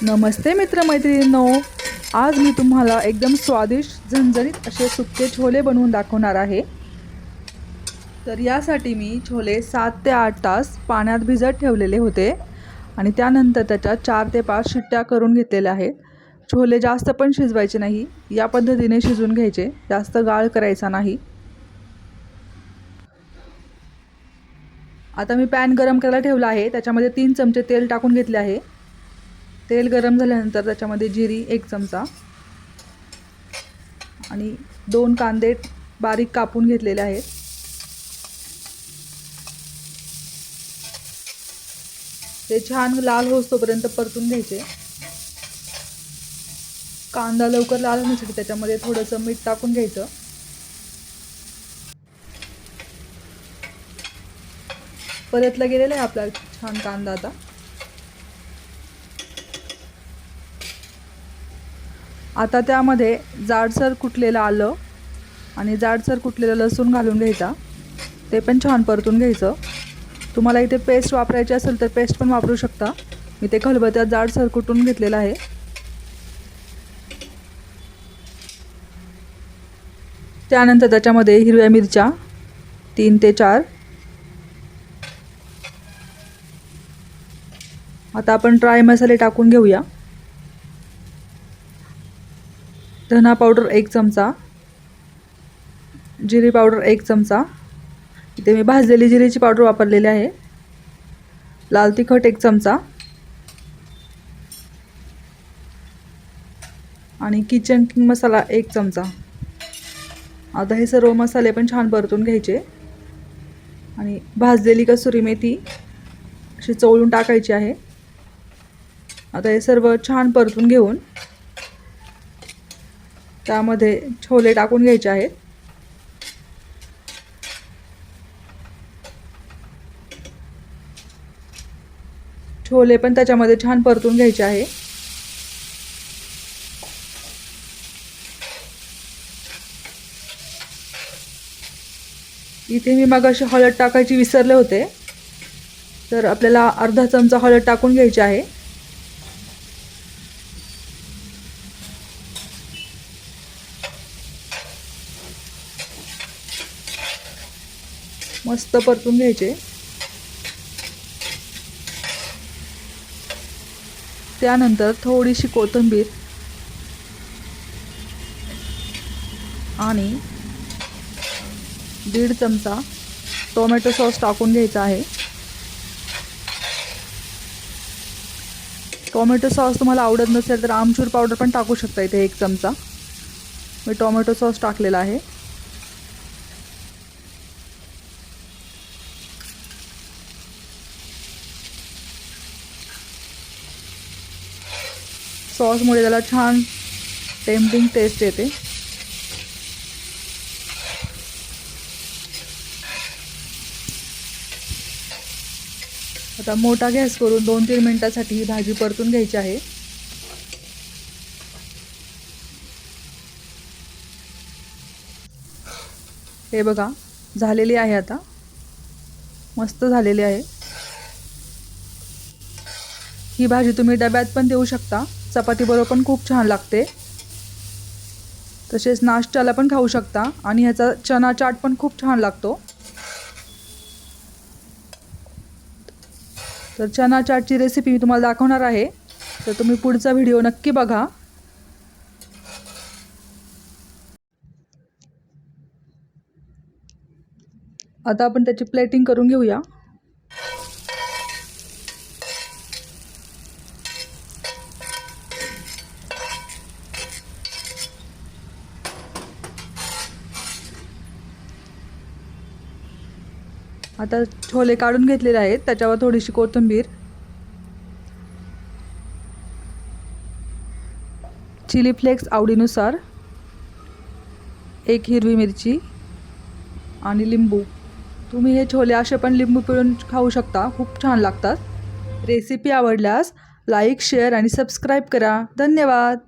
नमस्ते मित्रमैत्रिणींनो, आज मी तुम्हाला एकदम स्वादिष्ट झणझणीत असे सुके छोले बनवून दाखवणार आहे। तर यासाठी मी छोले 7 ते 8 तास पाण्यात भिजत ठेवलेले होते आणि त्यानंतर त्याच्या 4 ते 5 शिट्ट्या करून घेतलेल्या आहेत। छोले जास्त पण शिजवायचे नाही, या पद्धतीने शिजवून घ्यायचे, जास्त गाळ करायचा नाही। आता मी पॅन गरम करायला ठेवला आहे, त्याच्यामध्ये 3 चमचे तेल टाकून घेतले आहे। तेल गरम झाल्यानंतर त्याच्यामध्ये जिरी 1 चमचा आणि 2 कांदे बारीक कापून घेतलेले आहेत। ते छान लाल होईपर्यंत परतून घ्यायचे। कांदा लवकर लाल होण्यासाठी त्याच्यामध्ये थोडंसं मीठ टाकून घ्यायचं। परतला गेलेला आहे आपला छान कांदा। आता त्यामध्ये जाडसर कुटलेलं आलं आणि जाडसर कुटलेलं लसूण घालून घ्यायचा, ते पण छान परतून घ्यायचं। तुम्हाला इथे पेस्ट वापरायची असेल तर पेस्ट पण वापरू शकता, मी ते खलबत्त्यात जाडसर कुटून घेतलेलं आहे। त्यानंतर त्याच्यामध्ये हिरव्या मिरच्या 3 ते 4। आता आपण ड्राय मसाले टाकून घेऊया। धना पावडर 1 चमचा, जिरे पावडर 1 चमचा, इथे मी भाजलेली जिरेची पावडर वापरलेली आहे। लाल तिखट 1 चमचा आणि किचन किंग मसाला 1 चमचा। आता हे सर्व मसाले पण छान परतून घ्यायचे आणि भाजलेली कसुरी मेथी अशी चोळून टाकायची आहे। आता हे सर्व छान परतून घेऊन त्यामध्ये छोले टाकून घ्यायचे आहेत। छोले पण त्याच्यामध्ये छान परतून घ्यायचे आहे। इथे मी मगाशी हळद टाकायची विसरले होते, तर आपल्याला अर्धा चमचा हळद टाकून घ्यायची आहे। मस्त परतून घ्यायचे। त्यानंतर थोडीशी कोथिंबीर आणि 1.5 चमचा टोमॅटो सॉस टाकून घ्यायचा आहे। टोमॅटो सॉस तुम्हाला आवडत नसेल तर आमचूर पावडर पण टाकू शकता, इथे 1 चमचा मी टोमॅटो सॉस टाकलेला आहे। सॉसमुळे त्याला छान टेम्पटिंग टेस्ट येते। आता मोठा गॅस करून 2-3 मिनिटांसाठी ही भाजी परतून घ्यायची आहे। हे बघा झालेली आहे, आता मस्त झालेली आहे। ही भाजी तुम्ही डब्यात पण देऊ शकता, चपाती बरोबर पण खूप छान लागते, तसेच नाश्त्याला पण खाऊ शकता आणि ह्याचा चना चाट पण खूप छान लागतो। तर चना चाटची रेसिपी मी तुम्हाला दाखवणार आहे, तर तुम्ही पुढचा व्हिडिओ नक्की बघा। आता आपण त्याची प्लेटिंग करून घेऊया। आता छोले काढून घेतलेले आहेत, त्याच्यावर थोडीशी कोथिंबीर, चिली फ्लेक्स आवडीनुसार, 1 हिरवी मिरची आणि लिंबू। तुम्ही हे छोले असे पण लिंबू पिळून खाऊ शकता, खूप छान लागतात। रेसिपी आवडल्यास लाईक, शेअर आणि सबस्क्राईब करा। धन्यवाद।